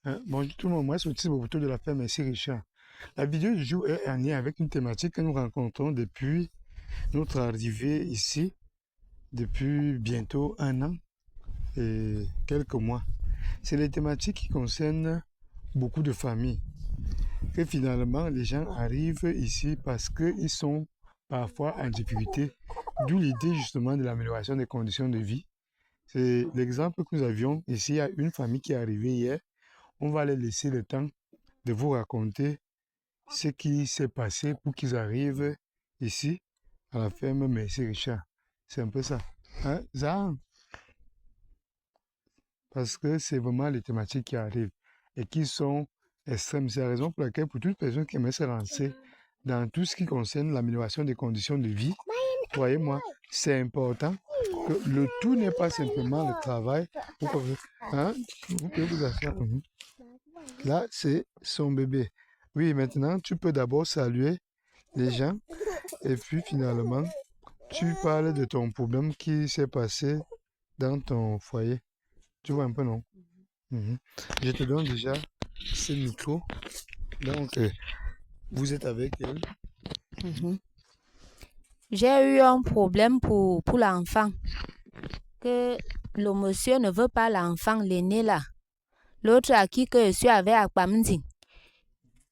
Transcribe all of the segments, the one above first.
Bonjour tout le monde, moi c'est Otis Boboto de la ferme Merci Richard. La vidéo du jour est en lien avec une thématique que nous rencontrons depuis notre arrivée ici, depuis bientôt un an et quelques mois. C'est les thématiques qui concernent beaucoup de familles. Que finalement les gens arrivent ici parce qu'ils sont parfois en difficulté, d'où l'idée justement de l'amélioration des conditions de vie. C'est l'exemple que nous avions ici, il y a une famille qui est arrivée hier. On va les laisser le temps de vous raconter ce qui s'est passé pour qu'ils arrivent ici, à la ferme Merci Richard. C'est un peu ça. Hein, Zahn? Parce que c'est vraiment les thématiques qui arrivent et qui sont extrêmes. C'est la raison pour laquelle, pour toute personne qui aimerait se lancer dans tout ce qui concerne l'amélioration des conditions de vie, croyez-moi, c'est important que le tout n'est pas simplement le travail. Hein? Vous pouvez vous asseoir. Là, c'est son bébé. Oui, maintenant, tu peux d'abord saluer les gens et puis finalement, tu parles de ton problème qui s'est passé dans ton foyer. Tu vois un peu, non? Mhm. Je te donne déjà ce micro. Donc, vous êtes avec elle. Mhm. J'ai eu un problème pour l'enfant. Que le monsieur ne veut pas l'enfant, l'aîné là. L'autre à qui que je suis avec à Pamding.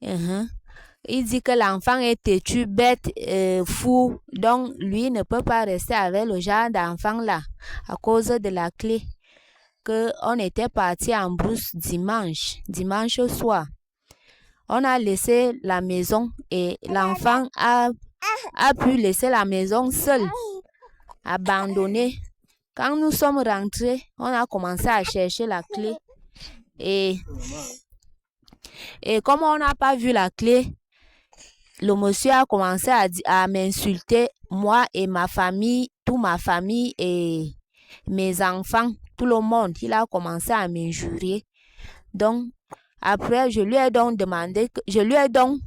Il dit que l'enfant est têtu, bête, fou. Donc, lui ne peut pas rester avec le genre d'enfant là à cause de la clé. Que on était parti en brousse dimanche soir. On a laissé la maison et l'enfant a pu laisser la maison seule, abandonnée. Quand nous sommes rentrés, on a commencé à chercher la clé. Et comme on n'a pas vu la clé, le monsieur a commencé à m'insulter, moi et ma famille, toute ma famille et mes enfants, tout le monde. Il a commencé à m'injurier. Donc, après, je lui ai donc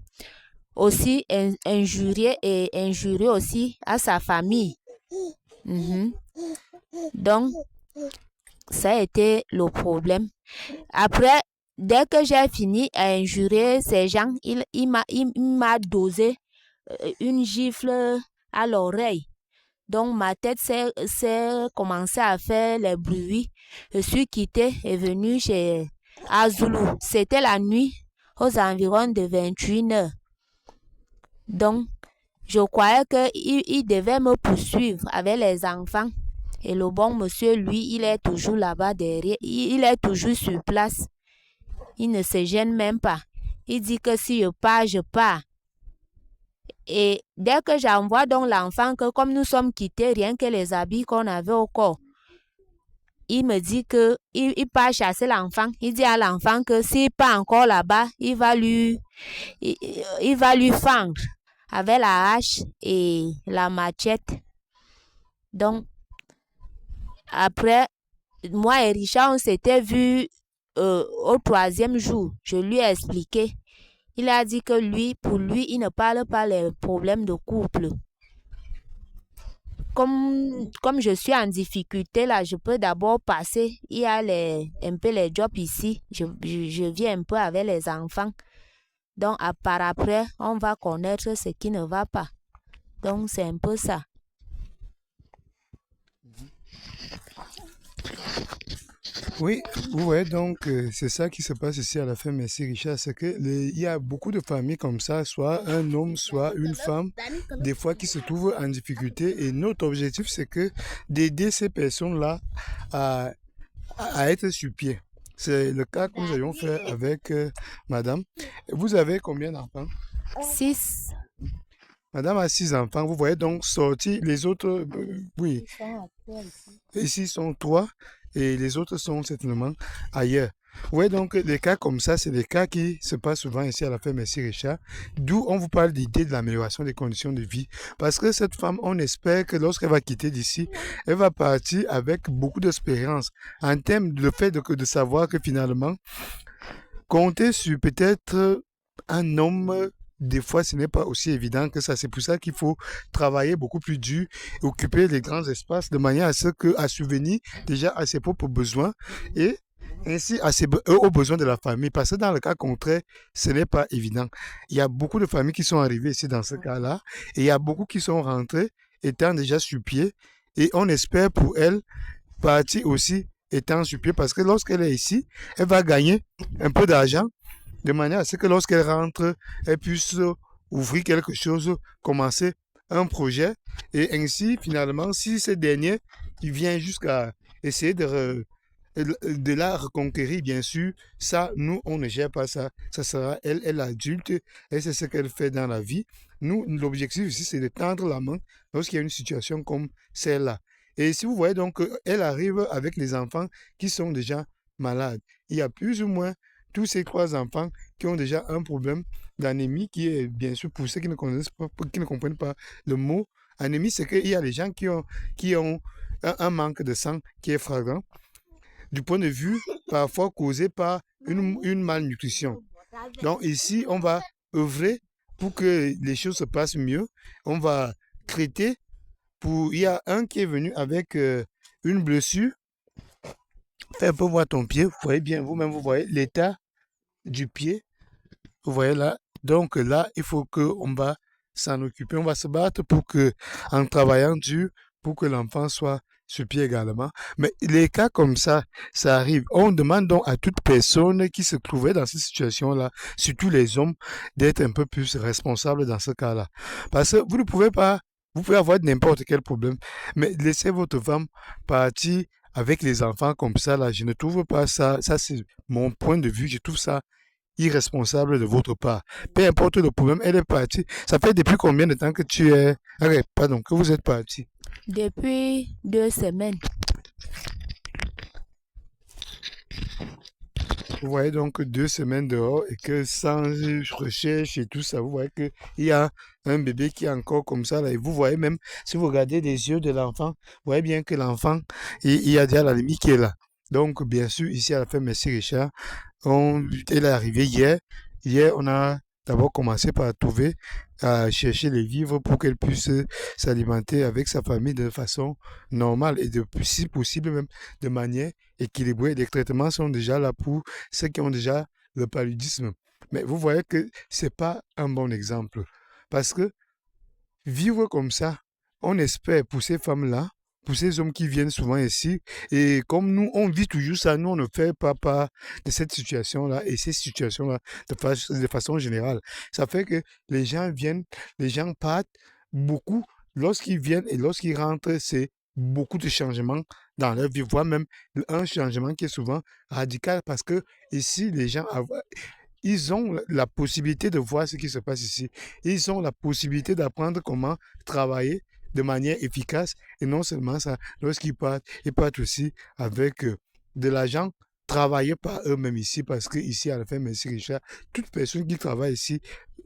aussi injurié et injurié aussi à sa famille. Donc, ça a été le problème. Après, dès que j'ai fini à injurier ces gens, il m'a dosé une gifle à l'oreille. Donc, ma tête s'est commencé à faire les bruits. Je suis quittée et venue chez Azulu. C'était la nuit, aux environs de 21h. Donc, je croyais qu'il devait me poursuivre avec les enfants. Et le bon monsieur, lui, il est toujours là-bas derrière. Il est toujours sur place. Il ne se gêne même pas. Il dit que si je pars, je pars. Et dès que j'envoie donc l'enfant, que comme nous sommes quittés, rien que les habits qu'on avait au corps, il me dit que il part chasser l'enfant. Il dit à l'enfant que s'il part encore là-bas, il va lui fendre avec la hache et la machette. Donc, après, moi et Richard, on s'était vus au 3e jour. Je lui ai expliqué. Il a dit que pour lui, il ne parle pas les problèmes de couple. Comme je suis en difficulté là, je peux d'abord passer. Il y a un peu les jobs ici. Je viens un peu avec les enfants. Donc, par après, on va connaître ce qui ne va pas. Donc, c'est un peu ça. Oui, vous voyez donc, c'est ça qui se passe ici à la ferme Merci Richard, c'est que il y a beaucoup de familles comme ça, soit un homme, soit une femme, des fois qui se trouvent en difficulté. Et notre objectif, c'est que d'aider ces personnes-là à être sur pied. C'est le cas que nous avions fait avec madame. Vous avez combien d'enfants? 6. Madame a 6 enfants. Vous voyez donc sortir les autres, oui, ici sont 3 et les autres sont certainement ailleurs. Vous voyez donc les cas comme ça, c'est des cas qui se passent souvent ici à la ferme Merci Richard, d'où on vous parle d'idée de l'amélioration des conditions de vie. Parce que cette femme, on espère que lorsqu'elle va quitter d'ici, elle va partir avec beaucoup d'espérance en termes de fait de savoir que finalement, compter sur peut-être un homme, des fois, ce n'est pas aussi évident que ça. C'est pour ça qu'il faut travailler beaucoup plus dur, occuper les grands espaces de manière à ce que, à subvenir déjà à ses propres besoins et ainsi aux besoins de la famille. Parce que dans le cas contraire, ce n'est pas évident. Il y a beaucoup de familles qui sont arrivées ici dans ce cas-là, et il y a beaucoup qui sont rentrées étant déjà sur pied, et on espère pour elles partir aussi étant sur pied, parce que lorsqu'elle est ici, elle va gagner un peu d'argent, de manière à ce que lorsqu'elle rentre, elle puisse ouvrir quelque chose, commencer un projet, et ainsi, finalement, si ce dernier, il vient jusqu'à essayer de la reconquérir, bien sûr, ça, nous, on ne gère pas ça. Ça sera elle adulte, et c'est ce qu'elle fait dans la vie. Nous, l'objectif ici, c'est de tendre la main lorsqu'il y a une situation comme celle-là. Et si vous voyez donc, elle arrive avec les enfants qui sont déjà malades. Il y a plus ou moins tous ces 3 enfants qui ont déjà un problème d'anémie qui est, bien sûr, pour ceux qui ne connaissent pas, qui ne comprennent pas le mot, anémie, c'est qu'il y a des gens qui ont un manque de sang qui est flagrant du point de vue parfois causé par une malnutrition. Donc ici, on va œuvrer pour que les choses se passent mieux. On va traiter pour... Il y a un qui est venu avec une blessure. Fais un peu voir ton pied. Vous voyez bien, vous-même, vous voyez l'état du pied. Vous voyez là. Donc là, il faut qu'on va s'en occuper. On va se battre pour que, en travaillant dur, pour que l'enfant soit sur pied également. Mais les cas comme ça arrive. On demande donc à toute personne qui se trouvait dans cette situation-là, surtout les hommes, d'être un peu plus responsable dans ce cas-là. Parce que vous ne pouvez pas, vous pouvez avoir n'importe quel problème, mais laissez votre femme partir avec les enfants comme ça, là, je ne trouve pas ça, ça c'est mon point de vue, je trouve ça irresponsable de votre part. Peu importe le problème, elle est partie. Ça fait depuis combien de temps que tu es... pardon, que vous êtes parti? Depuis 2 semaines. Vous voyez donc 2 semaines dehors et que sans recherche et tout ça, vous voyez qu'il y a un bébé qui est encore comme ça là. Et vous voyez même, si vous regardez les yeux de l'enfant, vous voyez bien que l'enfant, il y a déjà la limite qui est là. Donc, bien sûr, ici à la ferme Merci Richard, elle est arrivée hier. Hier, on a d'abord commencé par trouver, à chercher les vivres pour qu'elle puisse s'alimenter avec sa famille de façon normale et si possible même de manière équilibrée. Les traitements sont déjà là pour ceux qui ont déjà le paludisme. Mais vous voyez que c'est pas un bon exemple. Parce que vivre comme ça, on espère pour ces femmes-là, pour ces hommes qui viennent souvent ici, et comme nous, on vit toujours ça, nous, on ne fait pas part de cette situation-là et ces situations-là de façon générale. Ça fait que les gens viennent, les gens partent beaucoup. Lorsqu'ils viennent et lorsqu'ils rentrent, c'est beaucoup de changements dans leur vie, voire même un changement qui est souvent radical parce que ici, les gens ils ont la possibilité de voir ce qui se passe ici. Ils ont la possibilité d'apprendre comment travailler de manière efficace. Et non seulement ça, lorsqu'ils partent, ils partent aussi avec de l'argent travaillé par eux-mêmes ici, parce que ici, à la fin, merci Richard, toute personne qui travaille ici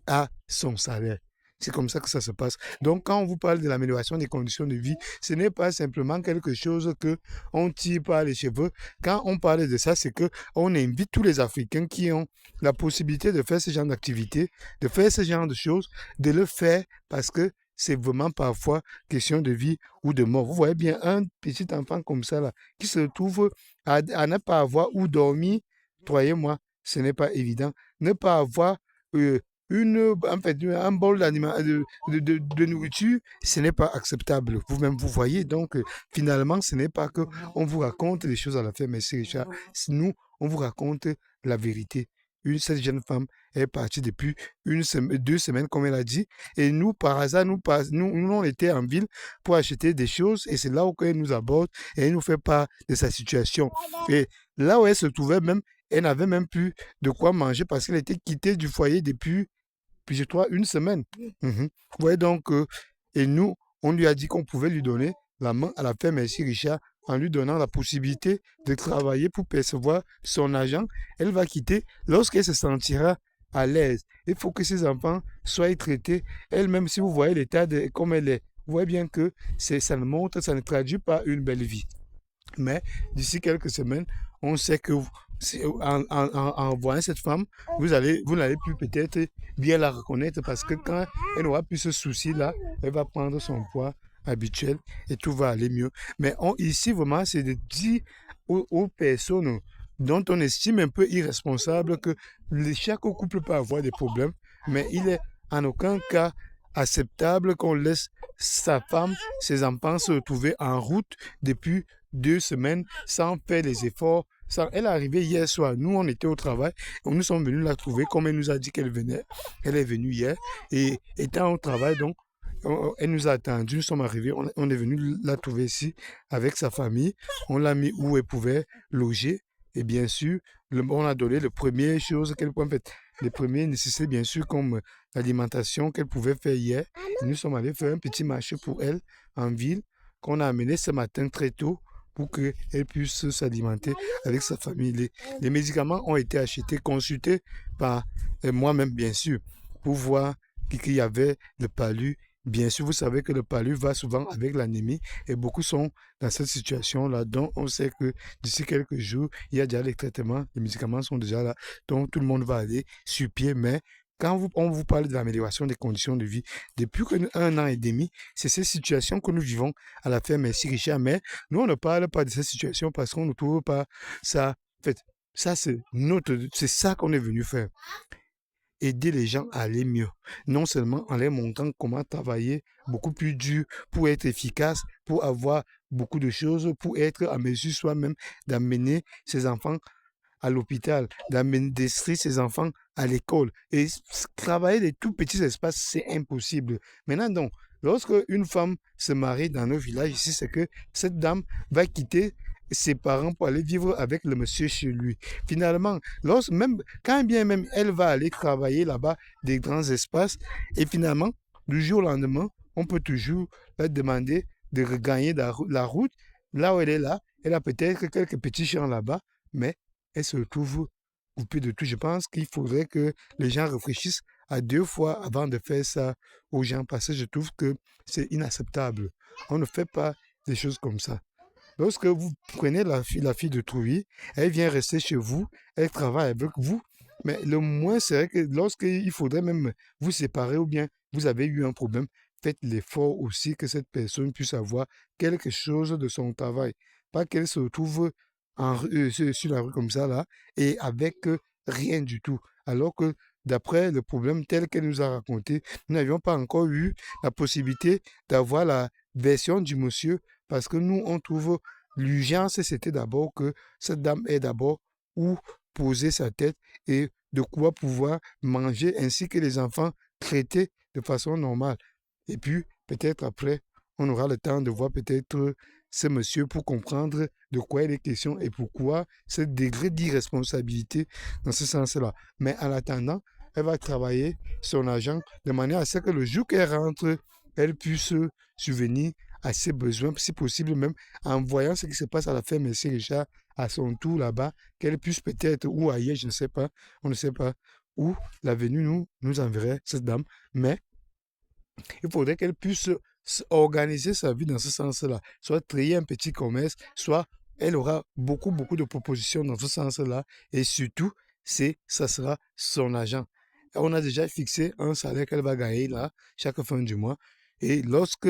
a son salaire. C'est comme ça que ça se passe. Donc, quand on vous parle de l'amélioration des conditions de vie, ce n'est pas simplement quelque chose que on tire par les cheveux. Quand on parle de ça, c'est que on invite tous les Africains qui ont la possibilité de faire ce genre d'activité, de faire ce genre de choses, de le faire parce que c'est vraiment parfois question de vie ou de mort. Vous voyez bien un petit enfant comme ça, là, qui se trouve à ne pas avoir où dormir, croyez-moi, ce n'est pas évident. Ne pas avoir euh, en fait, un bol de nourriture, ce n'est pas acceptable. Vous-même, vous voyez, donc finalement, ce n'est pas que on vous raconte les choses à la fin, mais c'est Richard. Nous, on vous raconte la vérité. Cette jeune femme est partie depuis 2 semaines, comme elle a dit. Et nous, par hasard, nous on était en ville pour acheter des choses. Et c'est là où elle nous aborde et elle nous fait part de sa situation. Et là où elle se trouvait même, elle n'avait même plus de quoi manger parce qu'elle était quittée du foyer depuis, puis je crois, une semaine. Mhm. Vous voyez donc, et nous, on lui a dit qu'on pouvait lui donner la main à la ferme Merci Richard en lui donnant la possibilité de travailler pour percevoir son argent. Elle va quitter lorsqu'elle se sentira à l'aise. Il faut que ses enfants soient traités. Elle-même, si vous voyez l'état de comme elle est, vous voyez bien que ça ne montre, ça ne traduit pas une belle vie. Mais d'ici quelques semaines, on sait que en voyant cette femme, vous n'allez plus peut-être bien la reconnaître parce que quand elle n'aura plus ce souci-là, elle va prendre son poids habituel et tout va aller mieux. Mais ici, vraiment, c'est de dire aux personnes dont on estime un peu irresponsable que chaque couple peut avoir des problèmes, mais il est en aucun cas acceptable qu'on laisse sa femme, ses enfants se retrouver en route depuis 2 semaines sans faire les efforts. Elle est arrivée hier soir. Nous, on était au travail. Nous sommes venus la trouver comme elle nous a dit qu'elle venait. Elle est venue hier et étant au travail, donc, elle nous a attendus. Nous sommes arrivés. On est venu la trouver ici avec sa famille. On l'a mis où elle pouvait loger. Et bien sûr, on a donné les premières choses qu'elle pouvait faire. Les premiers nécessités, bien sûr, comme l'alimentation qu'elle pouvait faire hier. Et nous sommes allés faire un petit marché pour elle en ville qu'on a amené ce matin très tôt pour qu'elle puisse s'alimenter avec sa famille. Les médicaments ont été achetés, consultés par moi-même, bien sûr, pour voir qu'il y avait le palu. Bien sûr, vous savez que le palu va souvent avec l'anémie et beaucoup sont dans cette situation-là. Donc, on sait que d'ici quelques jours, il y a déjà les traitements, les médicaments sont déjà là. Donc, tout le monde va aller sur pied. Mais quand on vous parle de l'amélioration des conditions de vie, depuis un an et demi, c'est cette situation que nous vivons à la ferme Merci Richard. Mais nous, on ne parle pas de cette situation parce qu'on ne trouve pas ça. En fait, ça, c'est ça qu'on est venu faire. Aider les gens à aller mieux. Non seulement en leur montrant comment travailler beaucoup plus dur pour être efficace, pour avoir beaucoup de choses, pour être en mesure soi-même d'amener ses enfants à l'hôpital, d'instruire ses enfants à l'école. Et travailler les tout petits espaces, c'est impossible. Maintenant donc, lorsque une femme se marie dans nos villages ici, c'est que cette dame va quitter ses parents pour aller vivre avec le monsieur chez lui. Finalement, même, quand bien même elle va aller travailler là-bas des grands espaces, et finalement, du jour au lendemain, on peut toujours leur demander de regagner la route. Là où elle est là, elle a peut-être quelques petits champs là-bas, mais elle se retrouve coupée de tout. Je pense qu'il faudrait que les gens réfléchissent à 2 fois avant de faire ça aux gens, parce que je trouve que c'est inacceptable. On ne fait pas des choses comme ça. Lorsque vous prenez la fille de Trouy, elle vient rester chez vous, elle travaille avec vous, mais le moins c'est que lorsqu'il faudrait même vous séparer ou bien vous avez eu un problème, faites l'effort aussi que cette personne puisse avoir quelque chose de son travail. Pas qu'elle se retrouve sur la rue comme ça, là, et avec rien du tout. Alors que d'après le problème tel qu'elle nous a raconté, nous n'avions pas encore eu la possibilité d'avoir la version du monsieur parce que nous, on trouve l'urgence, c'était d'abord que cette dame ait d'abord où poser sa tête et de quoi pouvoir manger, ainsi que les enfants traités de façon normale. Et puis, peut-être après, on aura le temps de voir peut-être ce monsieur pour comprendre de quoi il est question et pourquoi ce degré d'irresponsabilité dans ce sens-là. Mais en attendant, elle va travailler son argent de manière à ce que le jour qu'elle rentre, elle puisse subvenir à ses besoins, si possible même en voyant ce qui se passe à la ferme Merci Richard à son tour là-bas, qu'elle puisse peut-être, ou ailleurs, je ne sais pas, on ne sait pas, où l'avenue nous enverrait cette dame, mais il faudrait qu'elle puisse organiser sa vie dans ce sens-là, soit créer un petit commerce, soit elle aura beaucoup, beaucoup de propositions dans ce sens-là, et surtout, ça sera son agent. On a déjà fixé un salaire qu'elle va gagner là, chaque fin du mois, et lorsque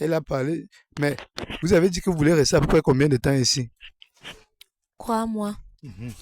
elle a parlé, mais vous avez dit que vous voulez rester à peu près combien de temps ici? 3 mois. Mhm.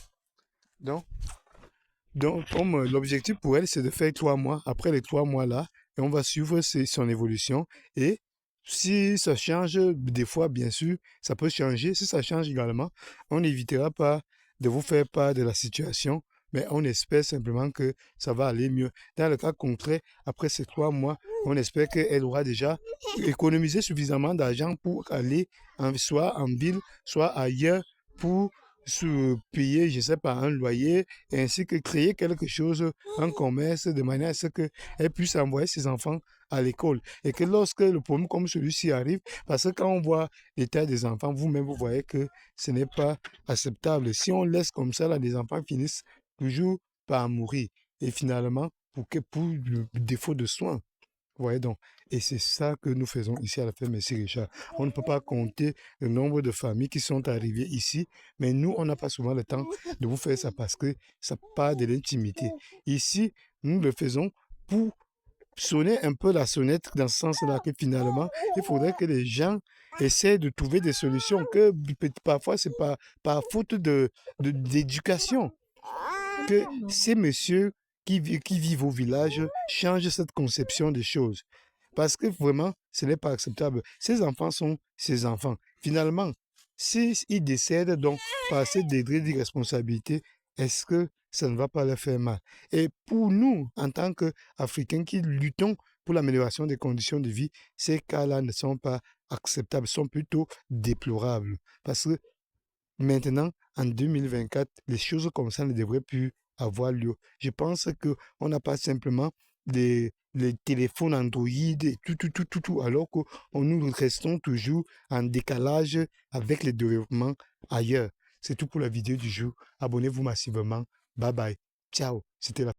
Donc, comme l'objectif pour elle, c'est de faire 3 mois. Après les 3 mois là, et on va suivre son évolution. Et si ça change, des fois, bien sûr, ça peut changer. Si ça change également, on n'évitera pas de vous faire part de la situation, mais on espère simplement que ça va aller mieux. Dans le cas concret, après ces 3 mois, on espère qu'elle aura déjà économisé suffisamment d'argent pour aller soit en ville, soit ailleurs, pour se payer, je ne sais pas, un loyer, ainsi que créer quelque chose, un commerce, de manière à ce qu'elle puisse envoyer ses enfants à l'école. Et que lorsque le problème comme celui-ci arrive, parce que quand on voit l'état des enfants, vous-même, vous voyez que ce n'est pas acceptable. Si on laisse comme ça, là, les enfants finissent toujours par mourir. Et finalement, pour le défaut de soins. Vous voyez donc, et c'est ça que nous faisons ici à la ferme Merci Richard. On ne peut pas compter le nombre de familles qui sont arrivées ici, mais nous, on n'a pas souvent le temps de vous faire ça parce que ça part de l'intimité. Ici, nous le faisons pour sonner un peu la sonnette dans ce sens-là, que finalement, il faudrait que les gens essaient de trouver des solutions, que parfois, c'est pas par faute d'éducation que ces messieurs qui vivent au village changent cette conception des choses. Parce que vraiment, ce n'est pas acceptable. Ces enfants sont ces enfants. Finalement, s'ils décèdent donc par ces degrés d'irresponsabilité, est-ce que ça ne va pas leur faire mal? Et pour nous, en tant qu'Africains qui luttons pour l'amélioration des conditions de vie, ces cas-là ne sont pas acceptables, sont plutôt déplorables. Parce que maintenant, en 2024, les choses comme ça ne devraient plus avoir lieu. Je pense qu'on n'a pas simplement les téléphones Android et tout, alors que nous restons toujours en décalage avec les développements ailleurs. C'est tout pour la vidéo du jour. Abonnez-vous massivement. Bye bye. Ciao. C'était la